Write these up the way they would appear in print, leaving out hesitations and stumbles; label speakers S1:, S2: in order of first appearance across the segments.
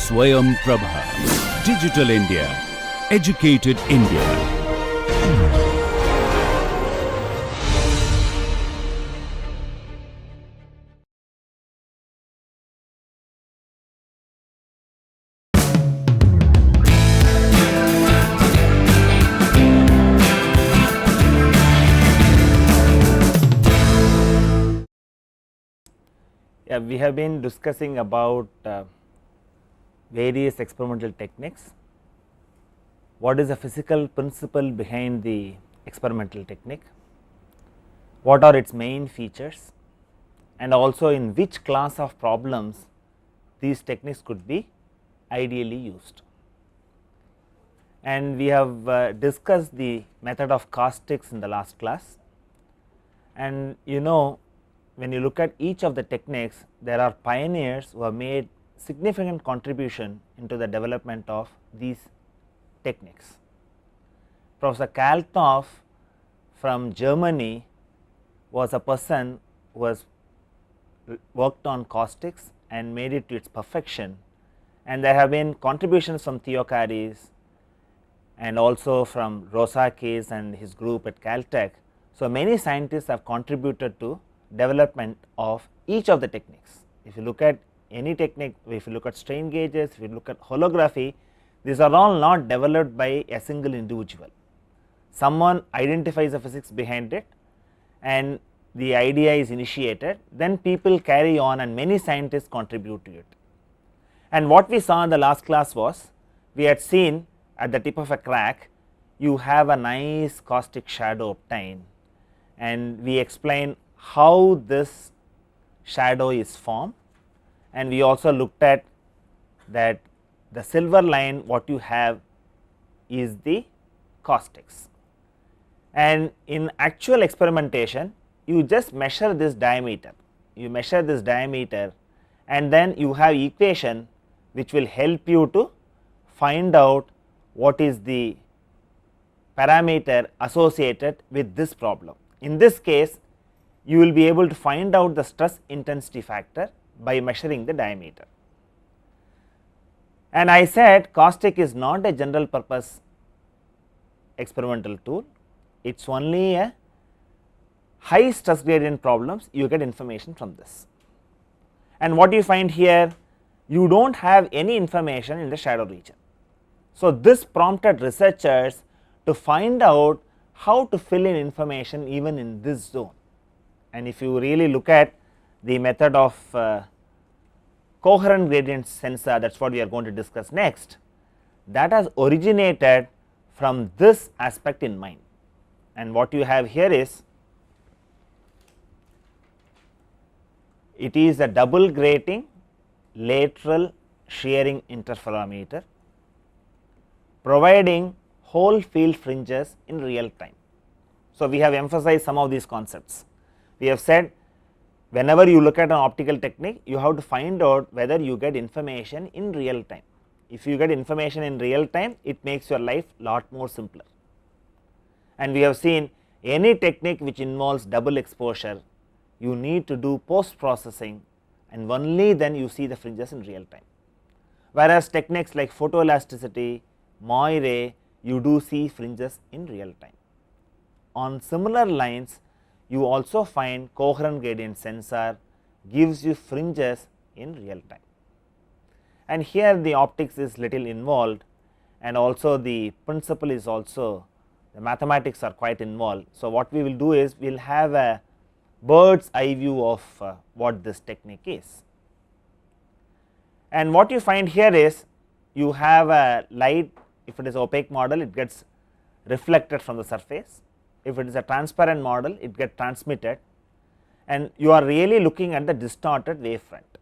S1: Swayam Prabha. Digital India. Educated India.
S2: Yeah, we have been discussing about various experimental techniques. What is the physical principle behind the experimental technique? What are its main features? And also in which class of problems these techniques could be ideally used. And we have discussed the method of caustics in the last class. And when you look at each of the techniques, there are pioneers who have made significant contribution into the development of these techniques. Professor Kalthoff from Germany was a person who has worked on caustics and made it to its perfection, and there have been contributions from Theocharis and also from Rosakis and his group at Caltech. So, many scientists have contributed to development of each of the techniques. If you look at any technique, if you look at strain gauges, if you look at holography, these are all not developed by a single individual. Someone identifies the physics behind it and the idea is initiated, then people carry on and many scientists contribute to it. And what we saw in the last class was, we had seen at the tip of a crack you have a nice caustic shadow obtained, and we explained how this shadow is formed, and we also looked at that the silver line what you have is the caustics, and in actual experimentation you just measure this diameter, and then you have equation which will help you to find out what is the parameter associated with this problem. In this case, you will be able to find out the stress intensity factor by measuring the diameter. And I said caustic is not a general purpose experimental tool, it is only a high stress gradient problems you get information from this. And what you find here, you do not have any information in the shadow region. So, this prompted researchers to find out how to fill in information even in this zone. And if you really look at the method of coherent gradient sensor, that is what we are going to discuss next, that has originated from this aspect in mind. And what you have here is, it is a double grating lateral shearing interferometer providing whole field fringes in real time. So, we have emphasized some of these concepts. We have said whenever you look at an optical technique, you have to find out whether you get information in real time. If you get information in real time, it makes your life lot more simpler. And we have seen any technique which involves double exposure, you need to do post processing, and only then you see the fringes in real time. Whereas techniques like photoelasticity, Moire, you do see fringes in real time. On similar lines, you also find coherent gradient sensor gives you fringes in real time. And here the optics is little involved, and also the principle is also, the mathematics are quite involved. So, what we will do is we will have a bird's eye view of what this technique is. And what you find here is, you have a light, if it is opaque model it gets reflected from the surface, if it is a transparent model it gets transmitted, and you are really looking at the distorted wavefront,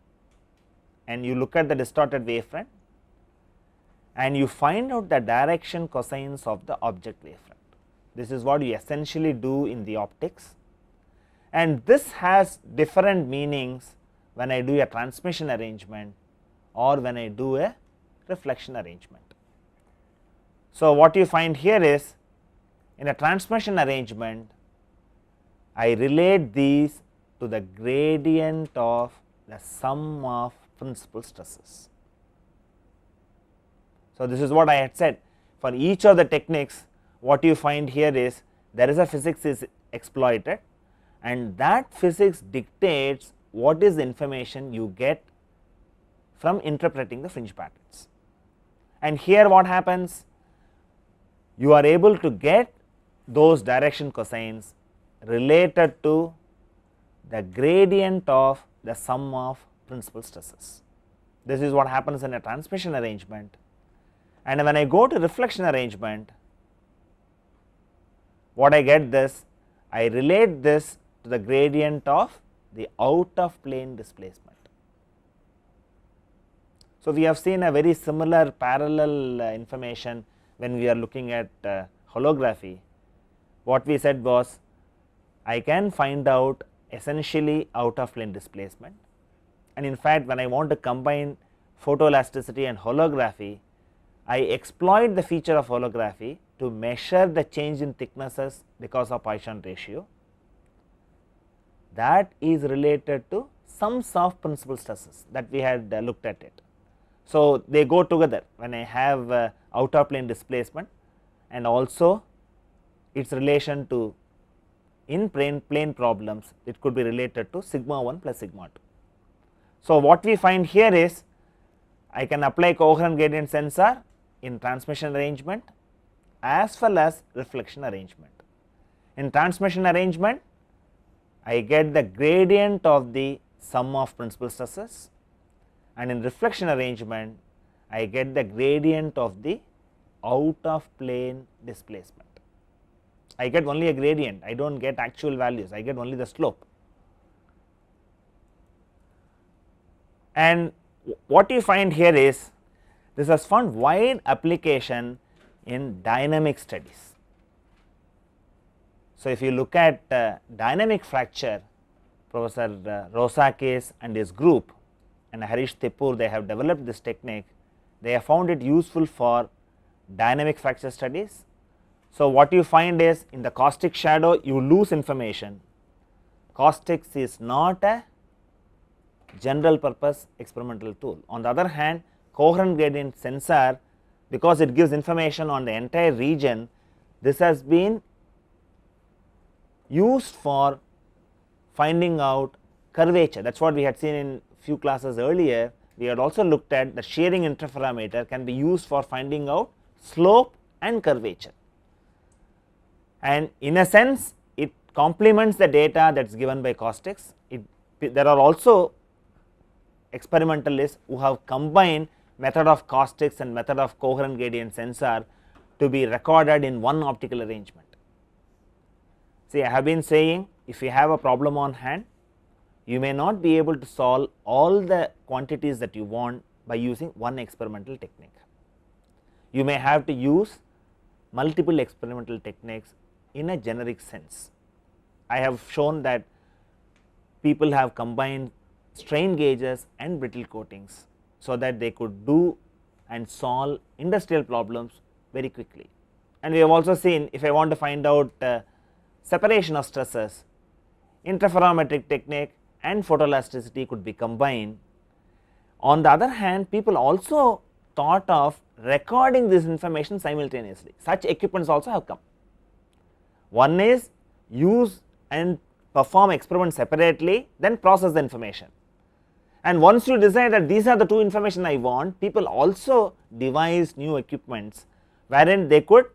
S2: and you look at the distorted wavefront and you find out the direction cosines of the object wavefront. This is what you essentially do in the optics, and this has different meanings when I do a transmission arrangement or when I do a reflection arrangement. So, what you find here is, in a transmission arrangement I relate these to the gradient of the sum of principal stresses. So, this is what I had said, for each of the techniques what you find here is there is a physics is exploited, and that physics dictates what is the information you get from interpreting the fringe patterns. And here what happens, you are able to get those direction cosines related to the gradient of the sum of principal stresses. This is what happens in a transmission arrangement, and when I go to reflection arrangement, what I get this, I relate this to the gradient of the out of plane displacement. So, we have seen a very similar parallel information when we are looking at holography. What we said was, I can find out essentially out of plane displacement, and in fact, when I want to combine photoelasticity and holography, I exploit the feature of holography to measure the change in thicknesses because of Poisson ratio, that is related to sums of principal stresses that we had looked at it. So, they go together when I have out of plane displacement and also its relation to in plane problems, it could be related to sigma 1 plus sigma 2. So, what we find here is I can apply coherent gradient sensor in transmission arrangement as well as reflection arrangement. In transmission arrangement, I get the gradient of the sum of principal stresses, and in reflection arrangement I get the gradient of the out of plane displacement. I get only a gradient, I do not get actual values, I get only the slope. And what you find here is this has found wide application in dynamic studies. So, if you look at dynamic fracture, Professor Rosakis and his group and Harish Tepur, they have developed this technique. They have found it useful for dynamic fracture studies. So, what you find is in the caustic shadow you lose information. Caustics is not a general purpose experimental tool. On the other hand, coherent gradient sensor, because it gives information on the entire region, this has been used for finding out curvature. That is what we had seen in few classes earlier. We had also looked at the shearing interferometer can be used for finding out slope and curvature, and in a sense it complements the data that is given by caustics. There are also experimentalists who have combined method of caustics and method of coherent gradient sensor to be recorded in one optical arrangement. See, I have been saying, if you have a problem on hand, you may not be able to solve all the quantities that you want by using one experimental technique. You may have to use multiple experimental techniques in a generic sense. I have shown that people have combined strain gauges and brittle coatings, so that they could do and solve industrial problems very quickly. And we have also seen, if I want to find out separation of stresses, interferometric technique and photoelasticity could be combined. On the other hand, people also thought of recording this information simultaneously. Such equipments also have come. One is use and perform experiments separately, then process the information. And once you decide that these are the two information I want, people also devise new equipments wherein they could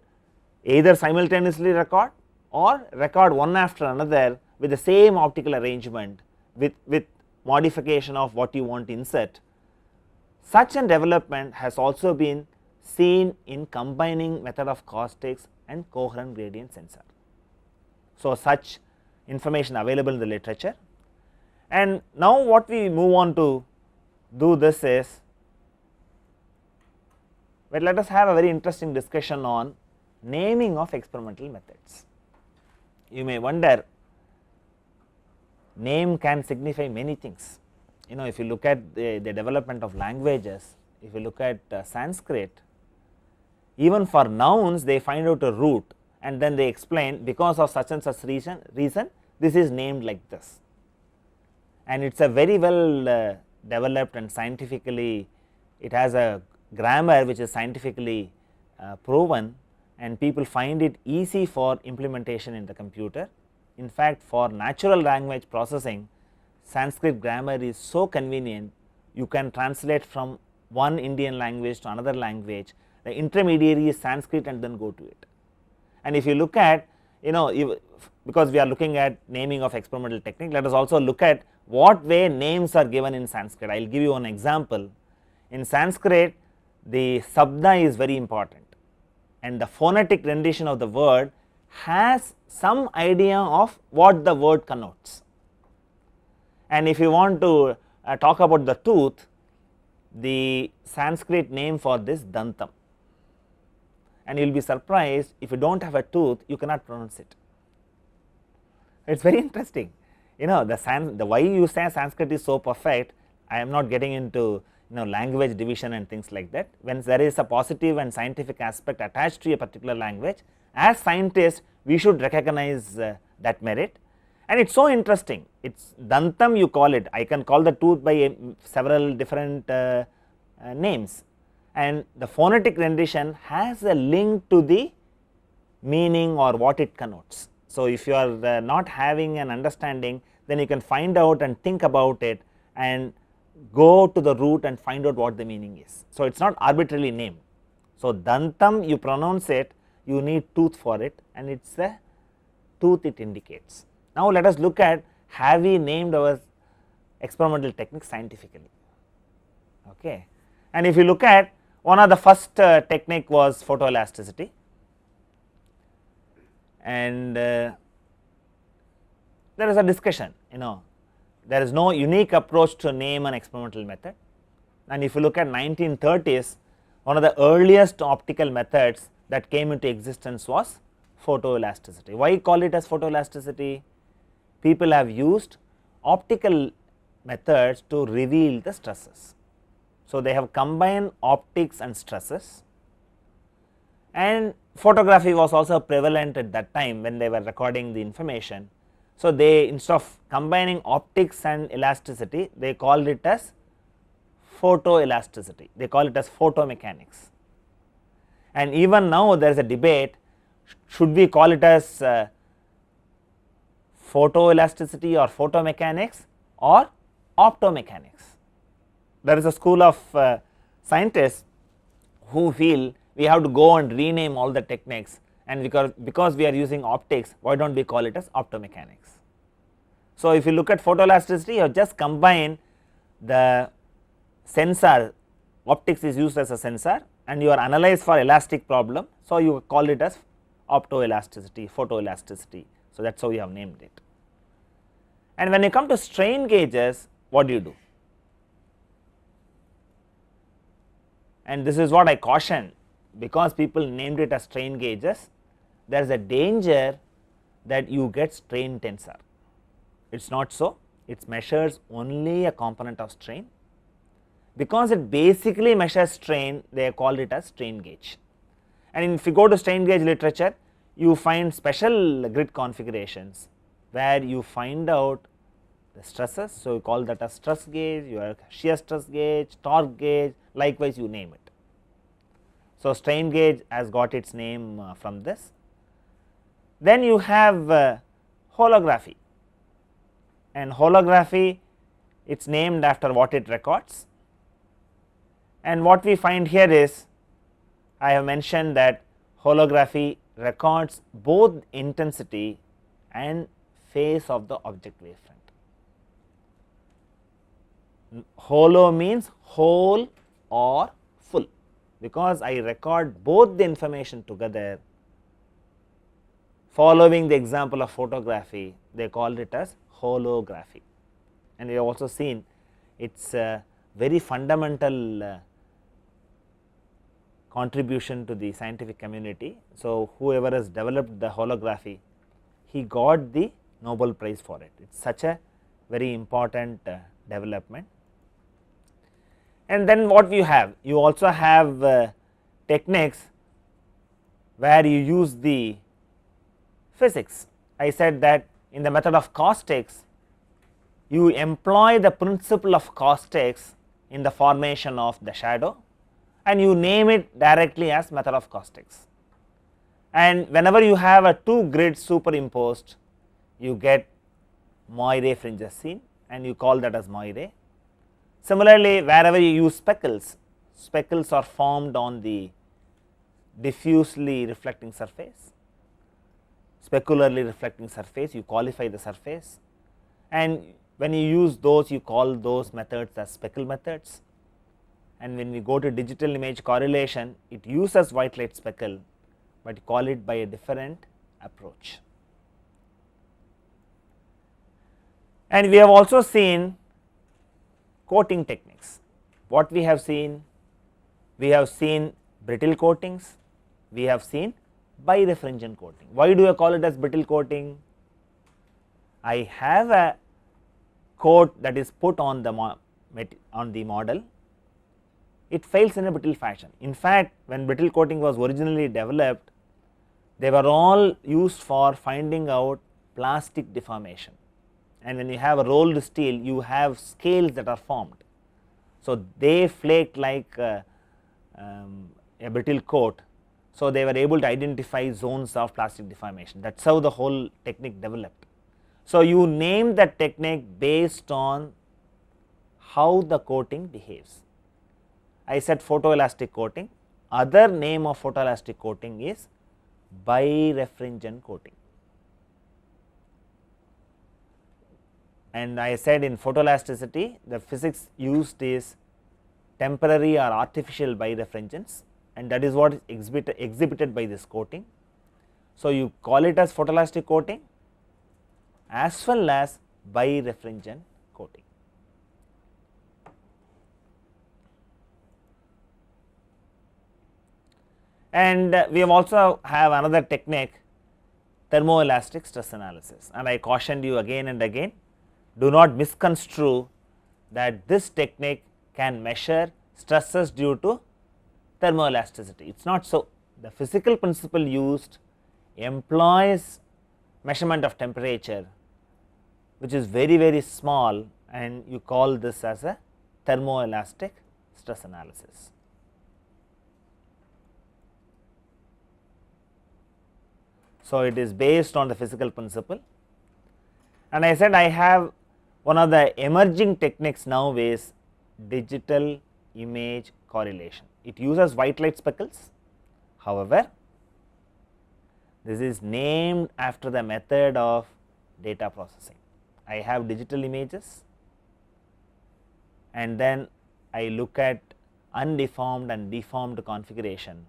S2: either simultaneously record or record one after another with the same optical arrangement with modification of what you want to insert. Such a development has also been seen in combining method of caustics and coherent gradient sensor. So, such information available in the literature. And now what we move on to do this is, but let us have a very interesting discussion on naming of experimental methods. You may wonder, name can signify many things. You know, if you look at the development of languages, if you look at Sanskrit, even for nouns they find out a root and then they explain because of such and such reason this is named like this, and it is a very well developed and scientifically it has a grammar which is scientifically proven, and people find it easy for implementation in the computer. In fact, for natural language processing, Sanskrit grammar is so convenient, you can translate from one Indian language to another language. The intermediary is Sanskrit and then go to it. And if you look at, because we are looking at naming of experimental technique, let us also look at what way names are given in Sanskrit. I will give you one example. In Sanskrit, the sabda is very important, and the phonetic rendition of the word has some idea of what the word connotes. And if you want to talk about the tooth, the Sanskrit name for this dantam, and you will be surprised, if you do not have a tooth, you cannot pronounce it. It is very interesting. The why you say Sanskrit is so perfect, I am not getting into language division and things like that. When there is a positive and scientific aspect attached to a particular language, as scientists we should recognize that merit. And it is so interesting, it is dantam you call it, I can call the tooth by several different names, and the phonetic rendition has a link to the meaning or what it connotes. So, if you are not having an understanding, then you can find out and think about it and go to the root and find out what the meaning is. So, it is not arbitrarily named. So, dantam you pronounce it, you need tooth for it, and it is a tooth it indicates. Now, let us look at, have we named our experimental technique scientifically. Okay. And if you look at, one of the first technique was photoelasticity, and there is a discussion, there is no unique approach to name an experimental method. And if you look at 1930s, one of the earliest optical methods that came into existence was photoelasticity. Why call it as photoelasticity? People have used optical methods to reveal the stresses. So, they have combined optics and stresses, and photography was also prevalent at that time when they were recording the information. So, they, instead of combining optics and elasticity, they called it as photoelasticity, they call it as photomechanics. And even now there is a debate, should we call it as photoelasticity or photomechanics or optomechanics. There is a school of scientists who feel we have to go and rename all the techniques, and because we are using optics, why do not we call it as optomechanics. So, if you look at photoelasticity, you have just combine the sensor, optics is used as a sensor, and you are analyzed for elastic problem. So, you call it as optoelasticity, photoelasticity. So, that is how we have named it. And when you come to strain gauges, what do you do? And this is what I caution, because people named it as strain gauges, there is a danger that you get strain tensor. It is not so, it measures only a component of strain. Because it basically measures strain, they called it as strain gauge. And if you go to strain gauge literature, you find special grid configurations where you find out the stresses. So, you call that as stress gauge, your shear stress gauge, torque gauge, likewise you name it. So, strain gauge has got its name from this. Then you have holography, and holography, it is named after what it records. And what we find here is, I have mentioned that holography records both intensity and phase of the object wavefront. Holo means whole or full, because I record both the information together. Following the example of photography, they called it as holography, and we have also seen it is a very fundamental contribution to the scientific community. So, whoever has developed the holography, he got the Nobel Prize for it. It is such a very important development. And then what you have? You also have techniques where you use the physics. I said that in the method of caustics, you employ the principle of caustics in the formation of the shadow, and you name it directly as method of caustics. And whenever you have a two grids superimposed, you get Moiré fringes seen, and you call that as Moiré. Similarly, wherever you use speckles, speckles are formed on the diffusely reflecting surface, specularly reflecting surface, you qualify the surface, and when you use those, you call those methods as speckle methods. And when we go to digital image correlation, it uses white light speckle, but you call it by a different approach. And we have also seen coating techniques. What we have seen? We have seen brittle coatings, we have seen birefringent coating. Why do I call it as brittle coating? I have a coat that is put on the model, it fails in a brittle fashion. In fact, when brittle coating was originally developed, they were all used for finding out plastic deformation, and when you have a rolled steel, you have scales that are formed. So, they flake like a brittle coat. So, they were able to identify zones of plastic deformation. That is how the whole technique developed. So, you name the technique based on how the coating behaves. I said photoelastic coating, other name of photoelastic coating is birefringent coating. And I said in photoelasticity, the physics used is temporary or artificial birefringence, and that is what is exhibited by this coating. So, you call it as photoelastic coating as well as birefringent coating. And we have also have another technique, thermoelastic stress analysis, and I cautioned you again and again, do not misconstrue that this technique can measure stresses due to thermoelasticity. It is not so. The physical principle used employs measurement of temperature, which is very small, and you call this as a thermoelastic stress analysis. So, it is based on the physical principle, and I said I have one of the emerging techniques now is digital image correlation. It uses white light speckles, however, this is named after the method of data processing. I have digital images, and then I look at undeformed and deformed configuration,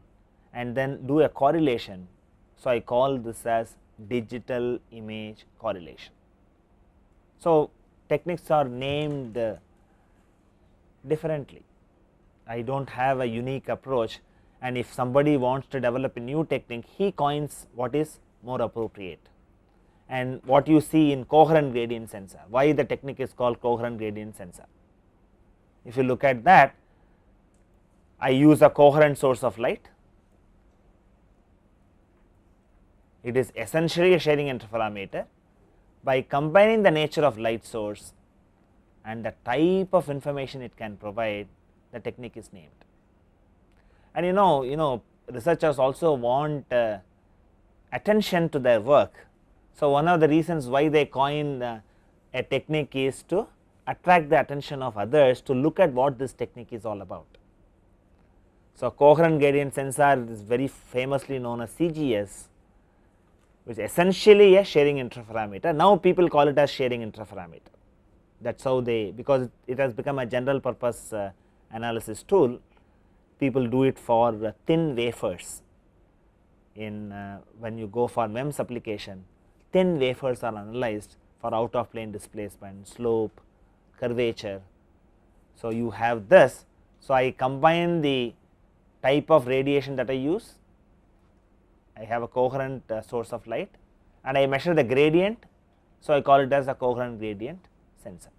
S2: and then do a correlation. So, I call this as digital image correlation. So, techniques are named differently. I do not have a unique approach, and if somebody wants to develop a new technique, he coins what is more appropriate. And what you see in coherent gradient sensor, why the technique is called coherent gradient sensor. If you look at that, I use a coherent source of light. It is essentially a sharing interferometer. By combining the nature of light source and the type of information it can provide, the technique is named. And you know researchers also want attention to their work. So, one of the reasons why they coin a technique is to attract the attention of others to look at what this technique is all about. So, coherent gradient sensor is very famously known as CGS, which is essentially a sharing interferometer. Now, people call it as sharing interferometer. That is how they, because it has become a general purpose analysis tool, people do it for thin wafers. In when you go for MEMS application, thin wafers are analyzed for out of plane displacement, slope, curvature. So, you have this. So, I combine the type of radiation that I use, I have a coherent source of light, and I measure the gradient. So, I call it as a coherent gradient sensor.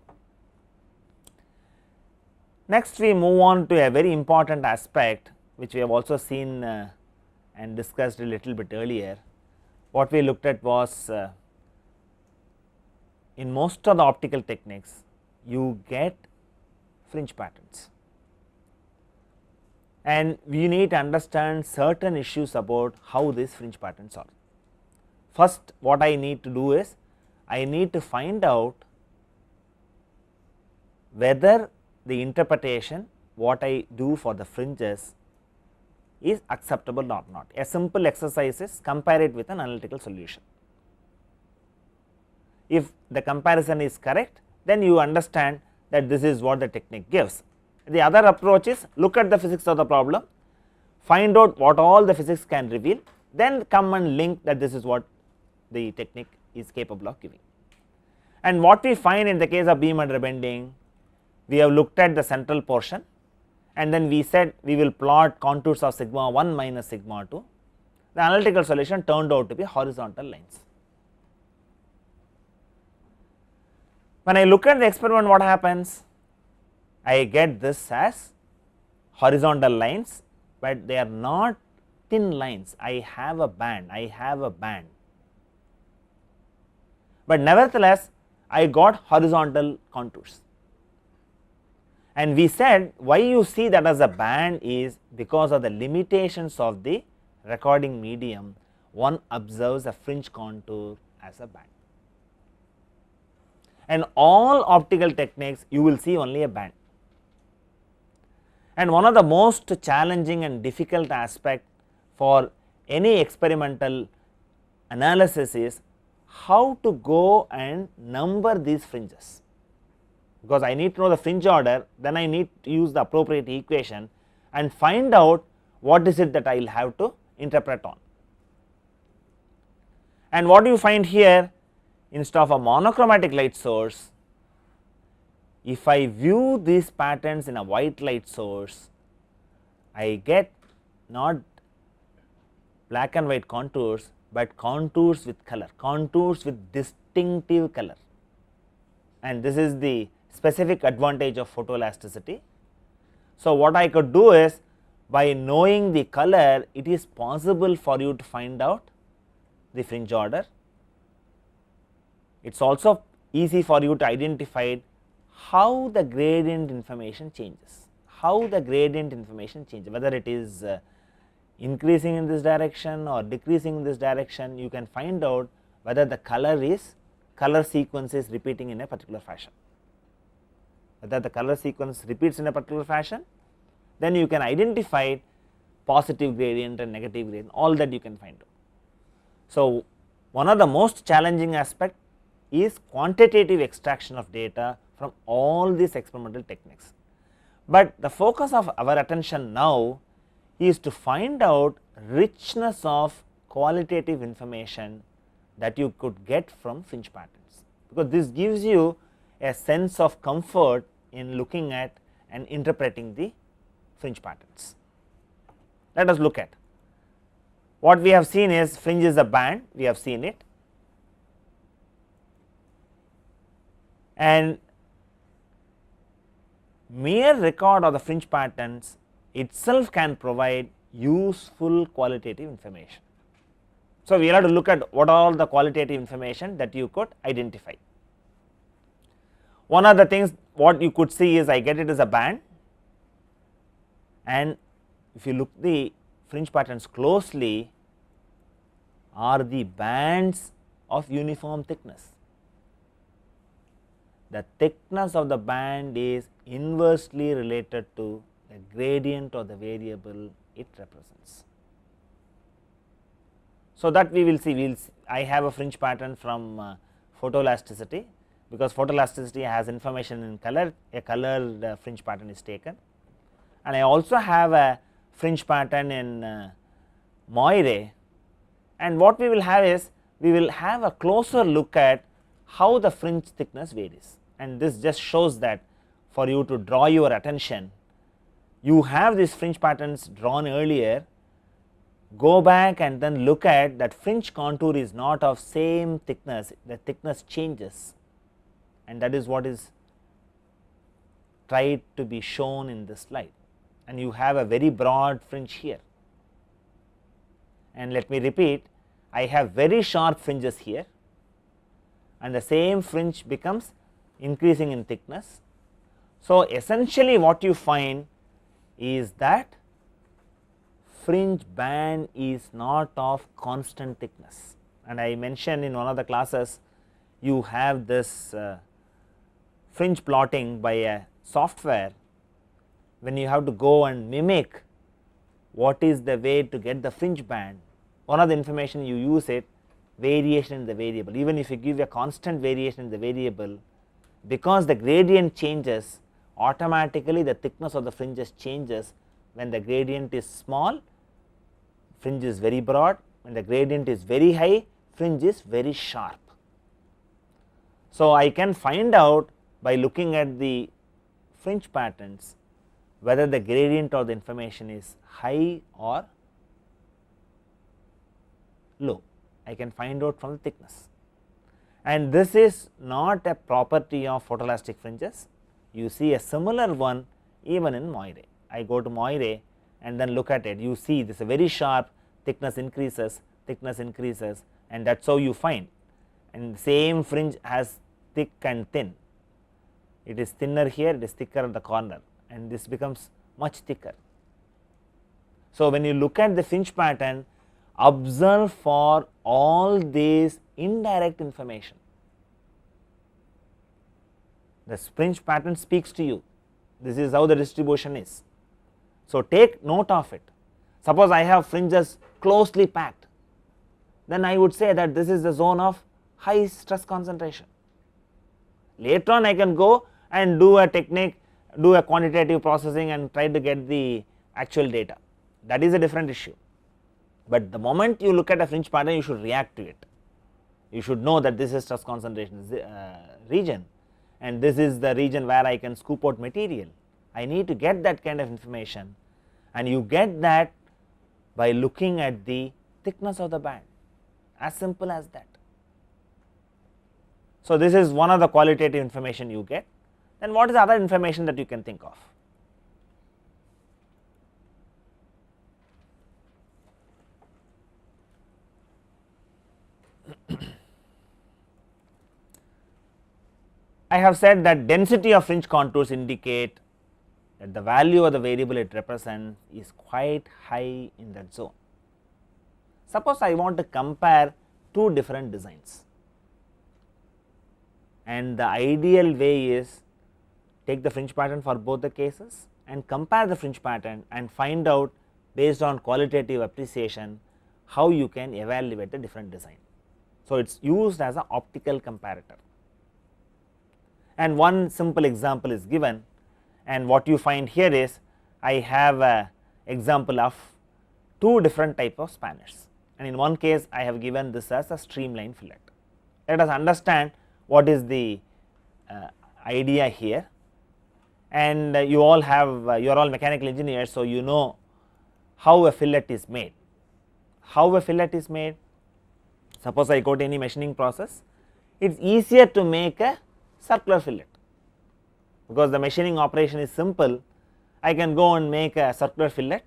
S2: Next, we move on to a very important aspect, which we have also seen and discussed a little bit earlier. What we looked at was in most of the optical techniques, you get fringe patterns. and we need to understand certain issues about how these fringe patterns are. First, what I need to do is I need to find out whether the interpretation what I do for the fringes is acceptable or not. A simple exercise is compare it with an analytical solution. If the comparison is correct, then you understand that this is what the technique gives. The other approach is look at the physics of the problem, find out what all the physics can reveal, then come and link that this is what the technique is capable of giving. And what we find in the case of beam underbending, we have looked at the central portion and then we said we will plot contours of sigma 1 minus sigma 2. The analytical solution turned out to be horizontal lines. When I look at the experiment, what happens? I get this as horizontal lines, but they are not thin lines. I have a band, but nevertheless I got horizontal contours. And we said why you see that as a band is because of the limitations of the recording medium, one observes a fringe contour as a band. And all optical techniques you will see only a band. And one of the most challenging and difficult aspect for any experimental analysis is how to go and number these fringes, because I need to know the fringe order, then I need to use the appropriate equation and find out what is it that I will have to interpret on. And what you find here, instead of a monochromatic light source, if I view these patterns in a white light source, I get not black and white contours, but contours with color, contours with distinctive color, and this is the specific advantage of photoelasticity. So, what I could do is by knowing the color, it is possible for you to find out the fringe order. It is also easy for you to identify how the gradient information changes, whether it is increasing in this direction or decreasing in this direction. You can find out whether the color sequence is repeating in a particular fashion. Whether the color sequence repeats in a particular fashion, then you can identify positive gradient and negative gradient, all that you can find out. So, one of the most challenging aspect is quantitative extraction of data from all these experimental techniques. But the focus of our attention now is to find out richness of qualitative information that you could get from fringe patterns, because this gives you a sense of comfort in looking at and interpreting the fringe patterns. Let us look at what we have seen is fringe is a band, we have seen it, and mere record of the fringe patterns itself can provide useful qualitative information. So, we will have to look at what all the qualitative information that you could identify. One of the things what you could see is I get it as a band, and if you look the fringe patterns closely, are the bands of uniform thickness. The thickness of the band is inversely related to the gradient or the variable it represents. So, that we will see, I have a fringe pattern from photoelasticity, because photoelasticity has information in color, a colored fringe pattern is taken, and I also have a fringe pattern in Moire, and what we will have is we will have a closer look at how the fringe thickness varies, and this just shows that for you to draw your attention, you have these fringe patterns drawn earlier, go back and then look at that fringe contour is not of same thickness, the thickness changes, and that is what is tried to be shown in this slide, and you have a very broad fringe here. And let me repeat, I have very sharp fringes here, and the same fringe becomes increasing in thickness. So, essentially what you find is that fringe band is not of constant thickness, and I mentioned in one of the classes you have this fringe plotting by a software. When you have to go and mimic what is the way to get the fringe band, one of the information you use it variation in the variable. Even if you give a constant variation in the variable, because the gradient changes, automatically the thickness of the fringes changes. When the gradient is small, fringe is very broad, when the gradient is very high, fringe is very sharp. So, I can find out by looking at the fringe patterns whether the gradient of the information is high or low. I can find out from the thickness, and this is not a property of photoelastic fringes. You see a similar one even in moire. I go to moire and then look at it, you see this is a very sharp, thickness increases, and that is how you find. And same fringe has thick and thin, it is thinner here, it is thicker at the corner, and this becomes much thicker. So, when you look at the fringe pattern, observe for all these indirect information. The fringe pattern speaks to you, this is how the distribution is. So, take note of it. Suppose I have fringes closely packed, then I would say that this is the zone of high stress concentration. Later on I can go and do a technique, do a quantitative processing and try to get the actual data, that is a different issue. But the moment you look at a fringe pattern, you should react to it. You should know that this is stress concentration region, and this is the region where I can scoop out material. I need to get that kind of information, and you get that by looking at the thickness of the band, as simple as that. So, this is one of the qualitative information you get. Then what is the other information that you can think of? I have said that density of fringe contours indicate that the value of the variable it represents is quite high in that zone. Suppose I want to compare two different designs, and the ideal way is take the fringe pattern for both the cases and compare the fringe pattern and find out based on qualitative appreciation how you can evaluate the different design. So, it is used as an optical comparator, and one simple example is given, and what you find here is I have a example of two different type of spanners, and in one case I have given this as a streamline fillet. Let us understand what is the idea here, and you all have you are all mechanical engineers, so you know how a fillet is made. How a fillet is made? Suppose I go to any machining process, it is easier to make a circular fillet, because the machining operation is simple. I can go and make a circular fillet,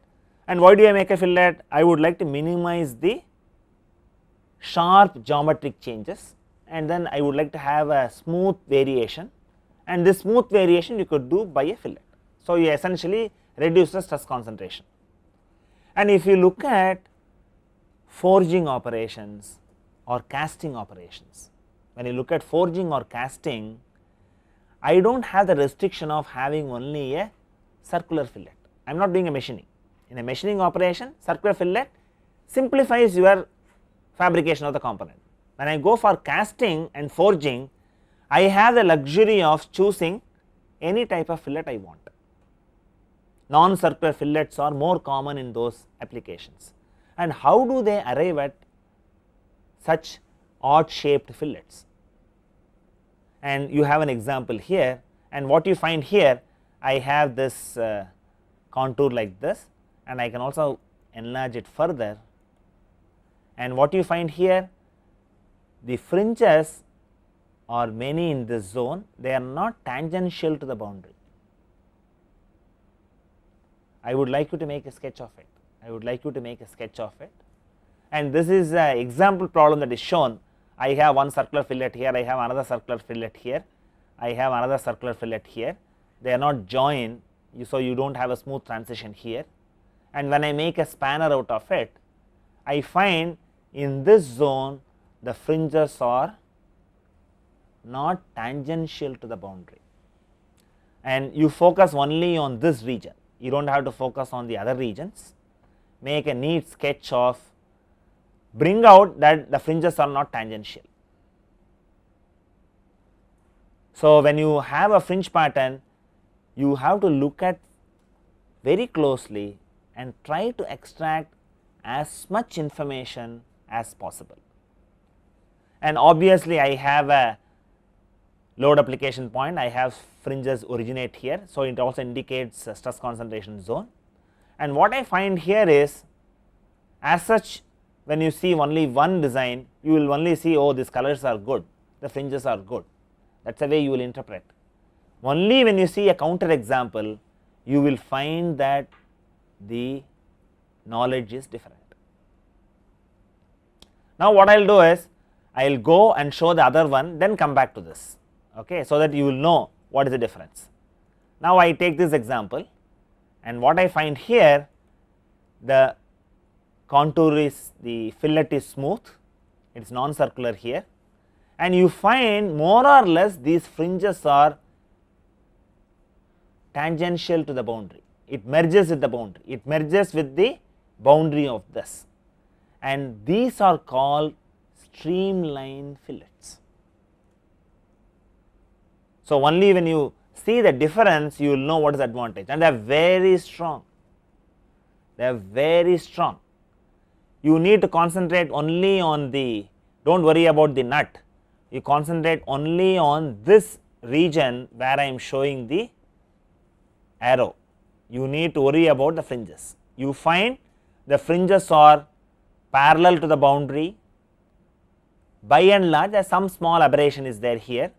S2: and why do I make a fillet? I would like to minimize the sharp geometric changes, and then I would like to have a smooth variation, and this smooth variation you could do by a fillet. So, you essentially reduce the stress concentration. And if you look at forging operations or casting operations, when you look at forging or casting, I do not have the restriction of having only a circular fillet. I am not doing a machining. In a machining operation, circular fillet simplifies your fabrication of the component. When I go for casting and forging, I have the luxury of choosing any type of fillet I want. Non-circular fillets are more common in those applications. And how do they arrive at such odd shaped fillets? And you have an example here, and what you find here, I have this contour like this, and I can also enlarge it further, and what you find here, the fringes are many in this zone, they are not tangential to the boundary. I would like you to make a sketch of it. I would like you to make a sketch of it, and this is an example problem that is shown. I have one circular fillet here, I have another circular fillet here, I have another circular fillet here, they are not joined, so you do not have a smooth transition here, and when I make a spanner out of it, I find in this zone the fringes are not tangential to the boundary, and you focus only on this region, you do not have to focus on the other regions. Make a neat sketch of, bring out that the fringes are not tangential. So, when you have a fringe pattern, you have to look at very closely and try to extract as much information as possible. And obviously, I have a load application point, I have fringes originate here. So, it also indicates a stress concentration zone, and what I find here is, as such, when you see only one design, you will only see, oh, these colors are good, the fringes are good, that is the way you will interpret. Only when you see a counter example, you will find that the knowledge is different. Now, what I will do is, I will go and show the other one, then come back to this, okay, so that you will know what is the difference. Now, I take this example, and what I find here, the contour is, the fillet is smooth, it is non-circular here, and you find more or less these fringes are tangential to the boundary, it merges with the boundary, it merges with the boundary of this, and these are called streamline fillets. So, only when you see the difference, you will know what is the advantage, and they are very strong, they are very strong. You need to concentrate only on the, do not worry about the nut, you concentrate only on this region where I am showing the arrow, you need to worry about the fringes. You find the fringes are parallel to the boundary, by and large there is some small aberration is there here,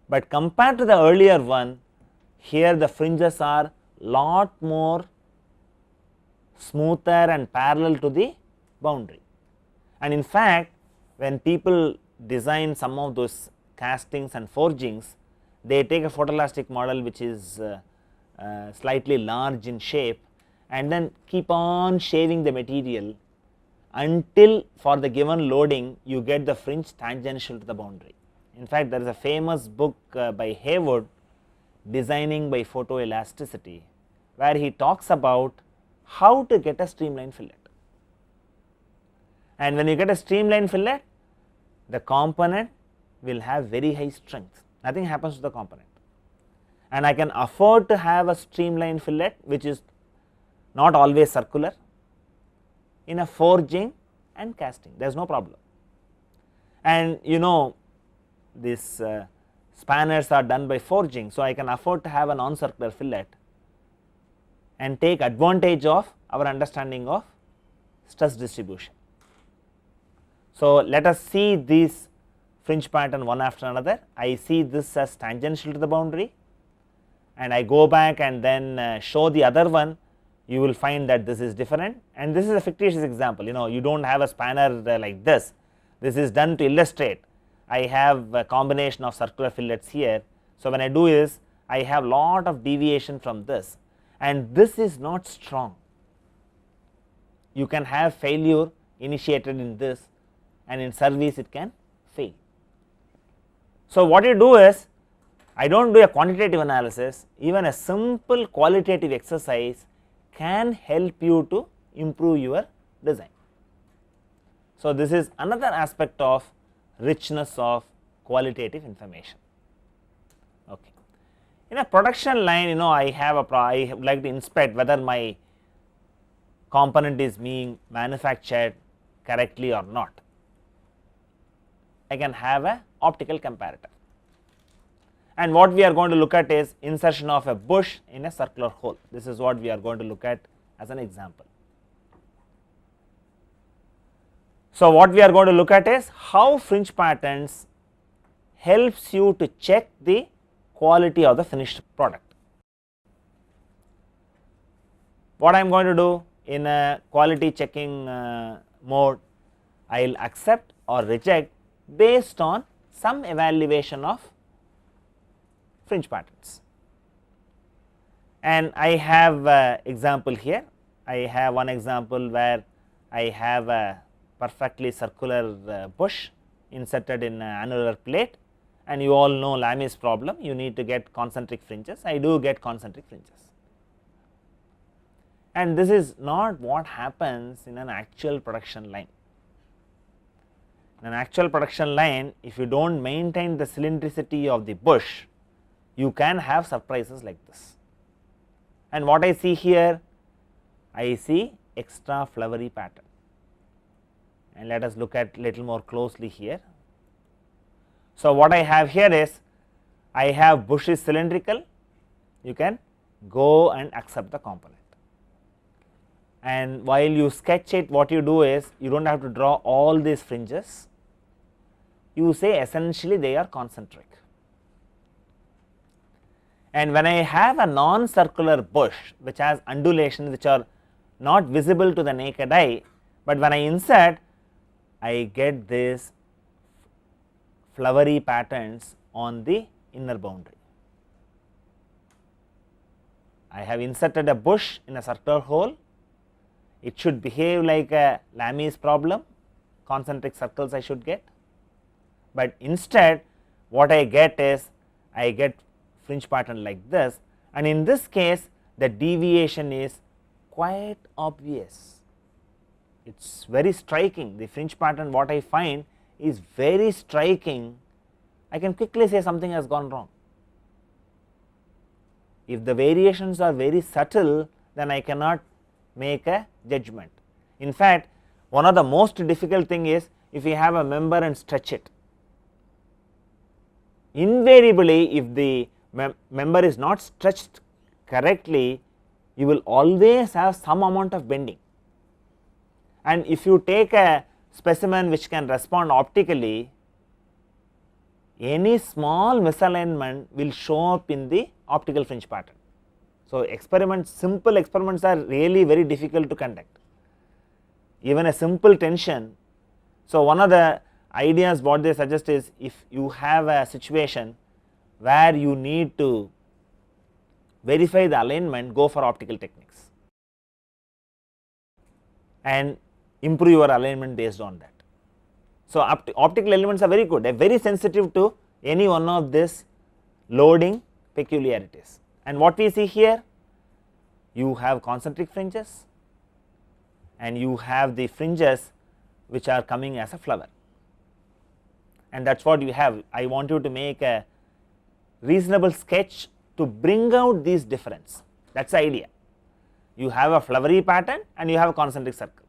S2: but compared to the earlier one, here the fringes are lot more smoother and parallel to the boundary. And in fact, when people design some of those castings and forgings, they take a photoelastic model which is slightly large in shape, and then keep on shaving the material until for the given loading you get the fringe tangential to the boundary. In fact, there is a famous book by Haywood, Designing by Photoelasticity, where he talks about how to get a streamline fillet. And when you get a streamline fillet, the component will have very high strength, nothing happens to the component, and I can afford to have a streamline fillet which is not always circular in a forging and casting, there is no problem. And you know, these spanners are done by forging, so I can afford to have a non-circular fillet and take advantage of our understanding of stress distribution. So, let us see these fringe pattern one after another. I see this as tangential to the boundary, and I go back and then show the other one, you will find that this is different, and this is a fictitious example, you know, you do not have a spanner like this is done to illustrate. I have a combination of circular fillets here. So, when I do is, I have lot of deviation from this, and this is not strong, you can have failure initiated in this, and in service it can fail. So, what you do is, I do not do a quantitative analysis, even a simple qualitative exercise can help you to improve your design. So, this is another aspect of richness of qualitative information. Okay. In a production line, you know, I would like to inspect whether my component is being manufactured correctly or not. I can have a optical comparator, and what we are going to look at is insertion of a bush in a circular hole. This is what we are going to look at as an example. So, what we are going to look at is how fringe patterns helps you to check the quality of the finished product. What I am going to do in a quality checking mode, I will accept or reject based on some evaluation of fringe patterns. And I have example here, I have one example where I have a perfectly circular bush inserted in an annular plate, and you all know Lamy's problem, you need to get concentric fringes. I do get concentric fringes, and this is not what happens in an actual production line. In an actual production line, if you do not maintain the cylindricity of the bush, you can have surprises like this. And what I see here, I see extra flowery pattern, and let us look at little more closely here. So, what I have here is, I have bush is cylindrical, you can go and accept the component, and while you sketch it, what you do is, you do not have to draw all these fringes, you say essentially they are concentric. And when I have a non-circular bush which has undulations which are not visible to the naked eye, but when I insert, I get this flowery patterns on the inner boundary. I have inserted a bush in a circular hole, it should behave like a Lamy's problem, concentric circles I should get, but instead what I get is, I get fringe pattern like this, and in this case the deviation is quite obvious. It is very striking, the fringe pattern what I find is very striking. I can quickly say something has gone wrong. If the variations are very subtle, then I cannot make a judgment. In fact, one of the most difficult thing is, if you have a member and stretch it, invariably if the member is not stretched correctly, you will always have some amount of bending, and if you take a specimen which can respond optically, any small misalignment will show up in the optical fringe pattern. So, experiments, simple experiments are really very difficult to conduct, even a simple tension. So, one of the ideas what they suggest is, if you have a situation where you need to verify the alignment, go for optical techniques and improve your alignment based on that. So, optical elements are very good, they are very sensitive to any one of this loading peculiarities, and what we see here, you have concentric fringes and you have the fringes which are coming as a flower, and that is what you have. I want you to make a reasonable sketch to bring out these difference, that is the idea. You have a flowery pattern and you have a concentric circle,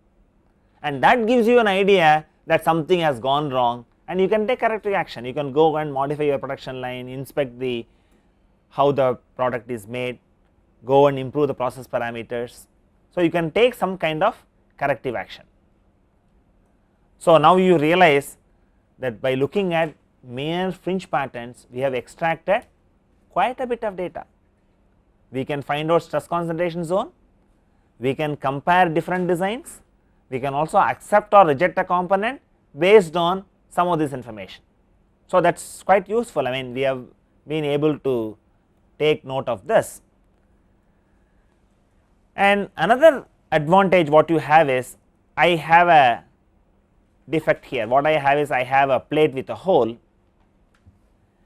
S2: and that gives you an idea that something has gone wrong, and you can take corrective action. You can go and modify your production line, inspect the how the product is made, go and improve the process parameters. So, you can take some kind of corrective action. So, now you realize that by looking at mere fringe patterns, we have extracted quite a bit of data. We can find out stress concentration zone, we can compare different designs, we can also accept or reject a component based on some of this information. So, that is quite useful. I mean, we have been able to take note of this. And another advantage what you have is, I have a defect here. What I have is, I have a plate with a hole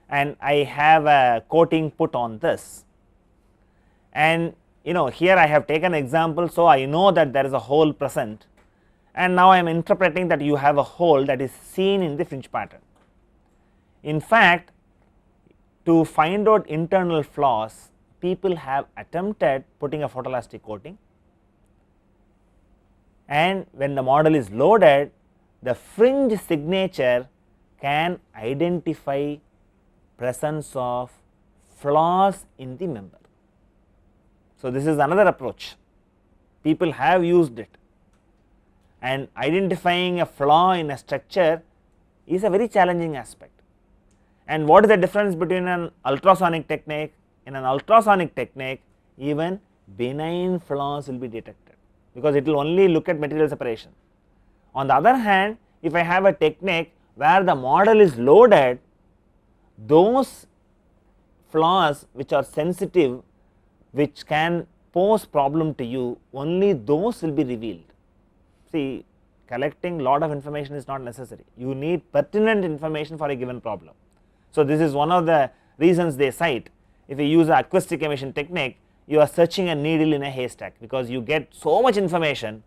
S2: and I have a coating put on this, and here I have taken example. So, I know that there is a hole present, and now I am interpreting that you have a hole that is seen in the fringe pattern. In fact, to find out internal flaws, people have attempted putting a photoelastic coating, and when the model is loaded, the fringe signature can identify presence of flaws in the member. So, this is another approach, people have used it, and identifying a flaw in a structure is a very challenging aspect. And what is the difference between an ultrasonic technique? In an ultrasonic technique, even benign flaws will be detected, because it will only look at material separation. On the other hand, if I have a technique where the model is loaded, those flaws which are sensitive, which can pose problem to you, only those will be revealed. See, collecting lot of information is not necessary, you need pertinent information for a given problem. So, this is one of the reasons they cite, if you use an acoustic emission technique, you are searching a needle in a haystack, because you get so much information,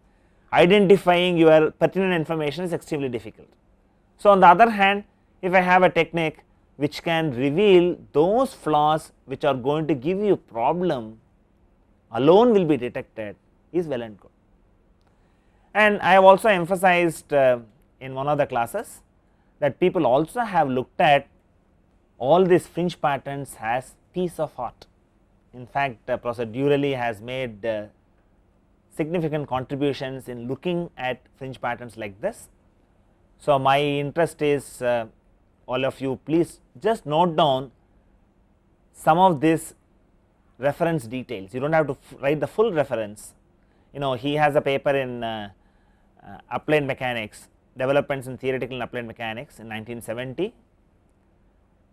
S2: identifying your pertinent information is extremely difficult. So, on the other hand, if I have a technique which can reveal those flaws which are going to give you problem alone will be detected, is well and good. And I have also emphasized in one of the classes that people also have looked at all these fringe patterns as piece of art. In fact, Professor Durelli has made significant contributions in looking at fringe patterns like this. So, my interest is all of you please just note down some of these reference details, you do not have to write the full reference. He has a paper in applied mechanics, developments in theoretical and applied mechanics in 1970.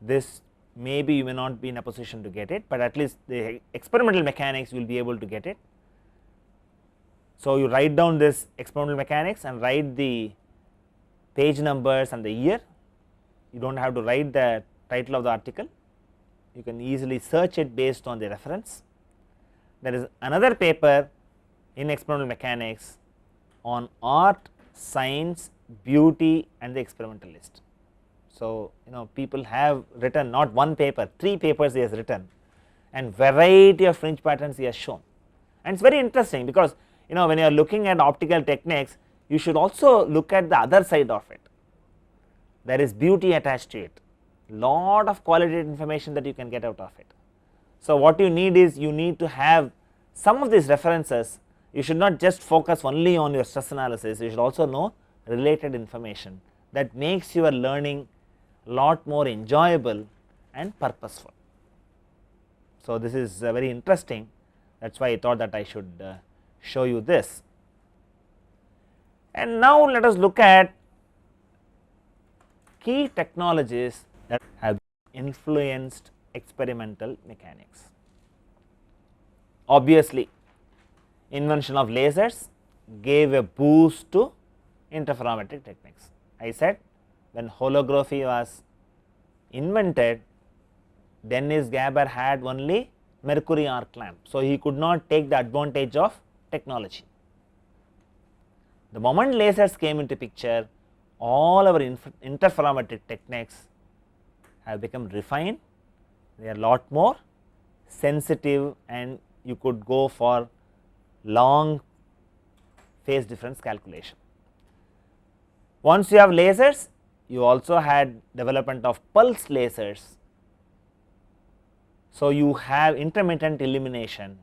S2: This maybe you may not be in a position to get it, but at least the experimental mechanics you will be able to get it. So, you write down this experimental mechanics and write the page numbers and the year, you do not have to write the title of the article, you can easily search it based on the reference. There is another paper in experimental mechanics on art, science, beauty and the experimentalist. So, people have written not one paper, 3 papers he has written, and variety of fringe patterns he has shown. And it is very interesting, because when you are looking at optical techniques, you should also look at the other side of it. There is beauty attached to it, lot of qualitative information that you can get out of it. So, what you need is, you need to have some of these references, you should not just focus only on your stress analysis, you should also know related information that makes your learning lot more enjoyable and purposeful. So, this is very interesting, that is why I thought that I should show you this. And now, let us look at key technologies that have influenced experimental mechanics. Obviously, invention of lasers gave a boost to interferometric techniques. I said when holography was invented, Dennis Gaber had only mercury arc lamp. So, he could not take the advantage of technology. The moment lasers came into picture, all our interferometric techniques have become refined, they are lot more sensitive, and you could go for long phase difference calculation. Once you have lasers, you also had development of pulse lasers. So, you have intermittent illumination,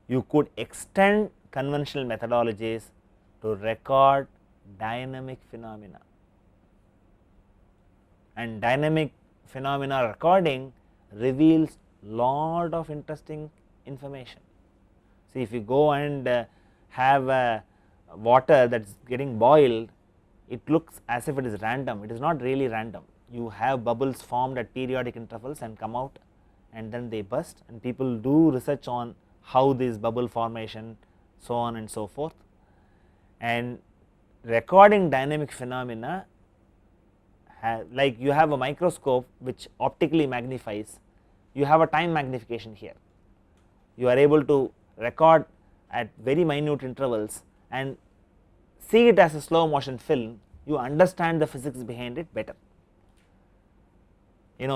S2: you could extend conventional methodologies to record dynamic phenomena, and dynamic phenomena recording reveals lot of interesting information. See, if you go and have water that is getting boiled, it looks as if it is random, it is not really random. You have bubbles formed at periodic intervals and come out, and then they burst, and people do research on how this bubble formation, so on and so forth. And recording dynamic phenomena, like you have a microscope which optically magnifies, you have a time magnification here, you are able to record at very minute intervals and see it as a slow motion film, you understand the physics behind it better.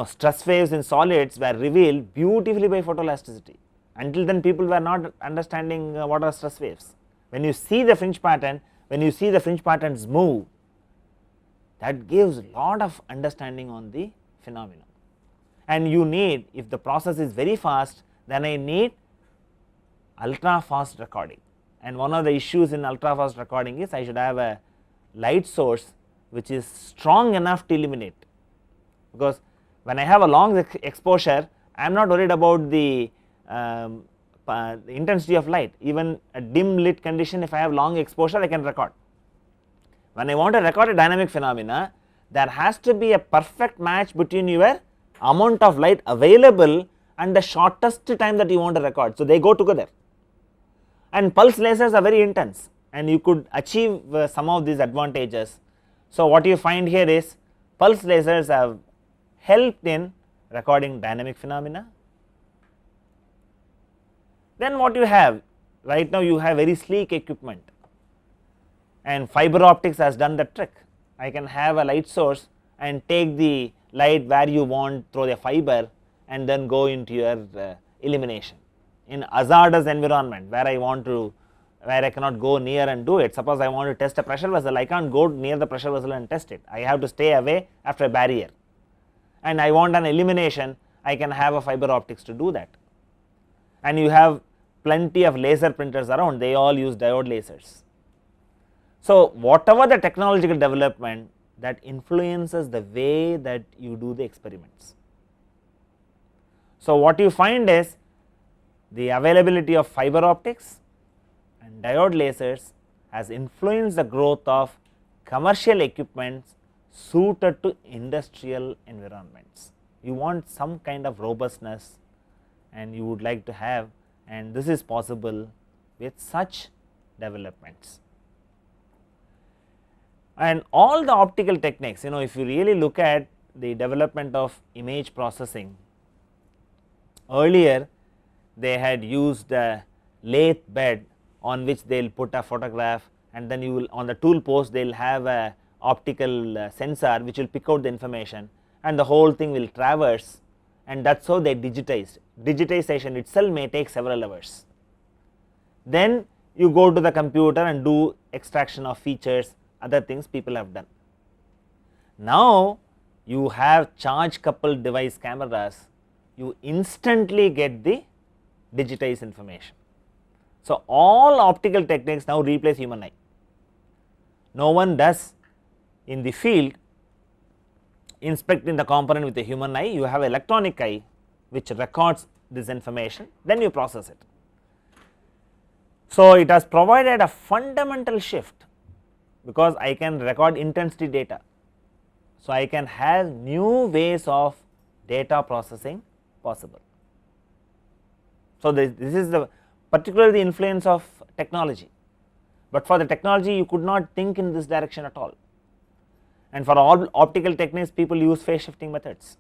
S2: Stress waves in solids were revealed beautifully by photoelasticity. Until then, people were not understanding what are stress waves. When you see the fringe pattern, when you see the fringe patterns move, that gives lot of understanding on the phenomenon. And you need, if the process is very fast, then I need ultra fast recording. And one of the issues in ultra fast recording is I should have a light source which is strong enough to illuminate, because when I have a long exposure, I am not worried about the intensity of light. Even a dim lit condition, if I have long exposure, I can record. When I want to record a dynamic phenomena, there has to be a perfect match between your amount of light available and the shortest time that you want to record. So, they go together, and pulse lasers are very intense and you could achieve some of these advantages. So, what you find here is pulse lasers have helped in recording dynamic phenomena. Then what you have right now, you have very sleek equipment, and fiber optics has done the trick. I can have a light source and take the light where you want through the fiber and then go into your illumination in hazardous environment where I cannot go near and do it. Suppose I want to test a pressure vessel, I can't go near the pressure vessel and test it, I have to stay away after a barrier, and I want an illumination, I can have a fiber optics to do that. And you have plenty of laser printers around, they all use diode lasers. So, whatever the technological development that influences the way that you do the experiments. So, what you find is the availability of fiber optics and diode lasers has influenced the growth of commercial equipments suited to industrial environments. You want some kind of robustness and you would like to have, and this is possible with such developments. And all the optical techniques, if you really look at the development of image processing, earlier they had used a lathe bed on which they will put a photograph, and then you will on the tool post they will have a optical sensor which will pick out the information, and the whole thing will traverse, and that is how they digitized. Digitization itself may take several hours. Then you go to the computer and do extraction of features, other things people have done. Now you have charge coupled device cameras, you instantly get the digitized information. So, all optical techniques now replace human eye. No one does in the field inspecting the component with a human eye, you have electronic eye which records this information, then you process it. So, it has provided a fundamental shift because I can record intensity data. So, I can have new ways of data processing possible. So, this is the particularly the influence of technology, but for the technology you could not think in this direction at all, and for all optical techniques people use phase shifting methods.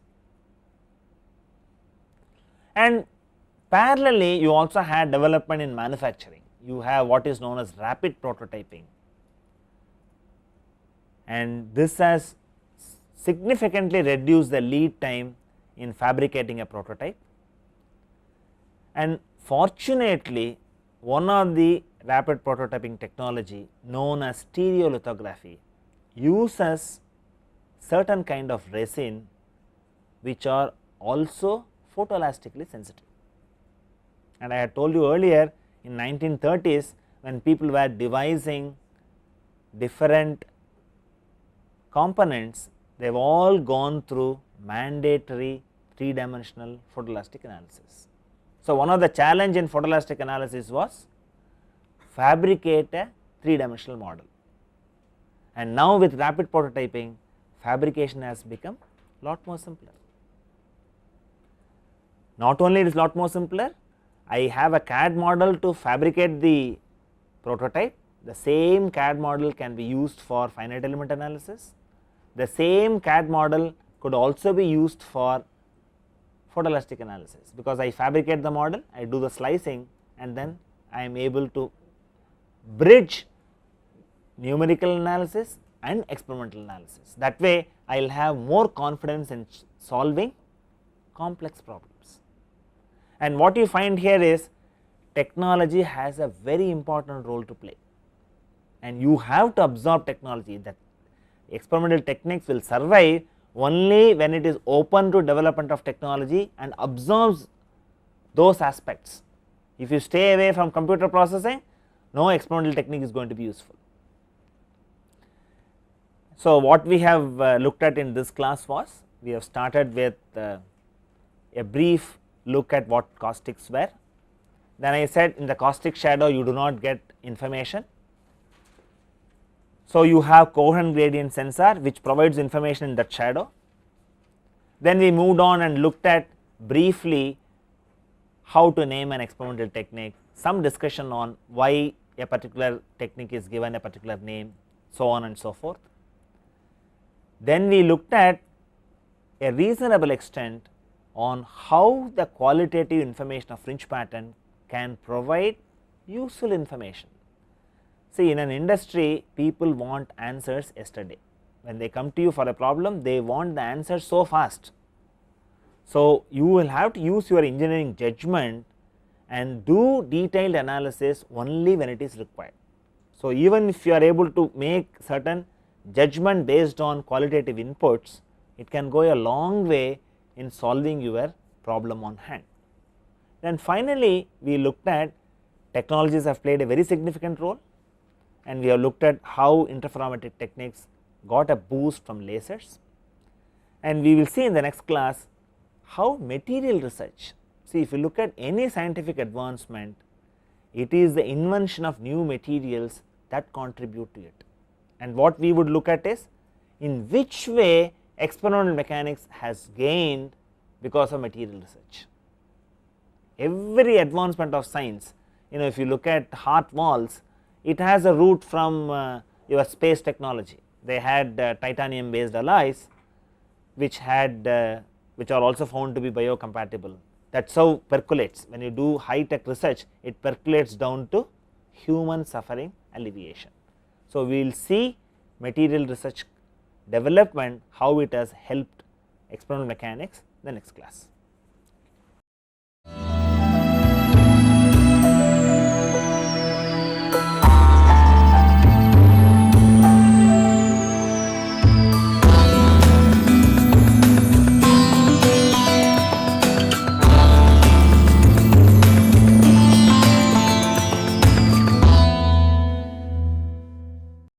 S2: And parallelly you also had development in manufacturing, you have what is known as rapid prototyping, and this has significantly reduced the lead time in fabricating a prototype. And fortunately, one of the rapid prototyping technology known as stereolithography uses certain kind of resin which are also photoelastically sensitive. And I had told you earlier, in 1930s when people were devising different components, they have all gone through mandatory 3-dimensional photoelastic analysis. So, one of the challenge in photoelastic analysis was fabricate a 3-dimensional model, and now with rapid prototyping fabrication has become lot more simpler. Not only it is lot more simpler, I have a CAD model to fabricate the prototype, the same CAD model can be used for finite element analysis, the same CAD model could also be used for photoelastic analysis, because I fabricate the model, I do the slicing, and then I am able to bridge numerical analysis and experimental analysis. That way I will have more confidence in solving complex problems. And what you find here is technology has a very important role to play, and you have to absorb technology. That experimental techniques will survive only when it is open to development of technology and absorbs those aspects. If you stay away from computer processing, no experimental technique is going to be useful. So, what we have looked at in this class was, we have started with a brief look at what caustics were. Then I said in the caustic shadow you do not get information. So, you have coherent gradient sensor which provides information in that shadow. Then we moved on and looked at briefly how to name an experimental technique, some discussion on why a particular technique is given a particular name, so on and so forth. Then we looked at a reasonable extent on how the qualitative information of fringe pattern can provide useful information. See, in an industry, people want answers yesterday. When they come to you for a problem, they want the answer so fast. So, you will have to use your engineering judgment and do detailed analysis only when it is required. So, even if you are able to make certain judgment based on qualitative inputs, it can go a long way in solving your problem on hand. Then finally, we looked at technologies have played a very significant role, and we have looked at how interferometric techniques got a boost from lasers, and we will see in the next class how material research. See, if you look at any scientific advancement, it is the invention of new materials that contribute to it, and what we would look at is in which way experimental mechanics has gained because of material research. Every advancement of science, if you look at heart valves, it has a root from your space technology. They had titanium based alloys which are also found to be biocompatible. That is how percolates. When you do high tech research, it percolates down to human suffering alleviation. So, we will see material research development, how it has helped experimental mechanics in the next class.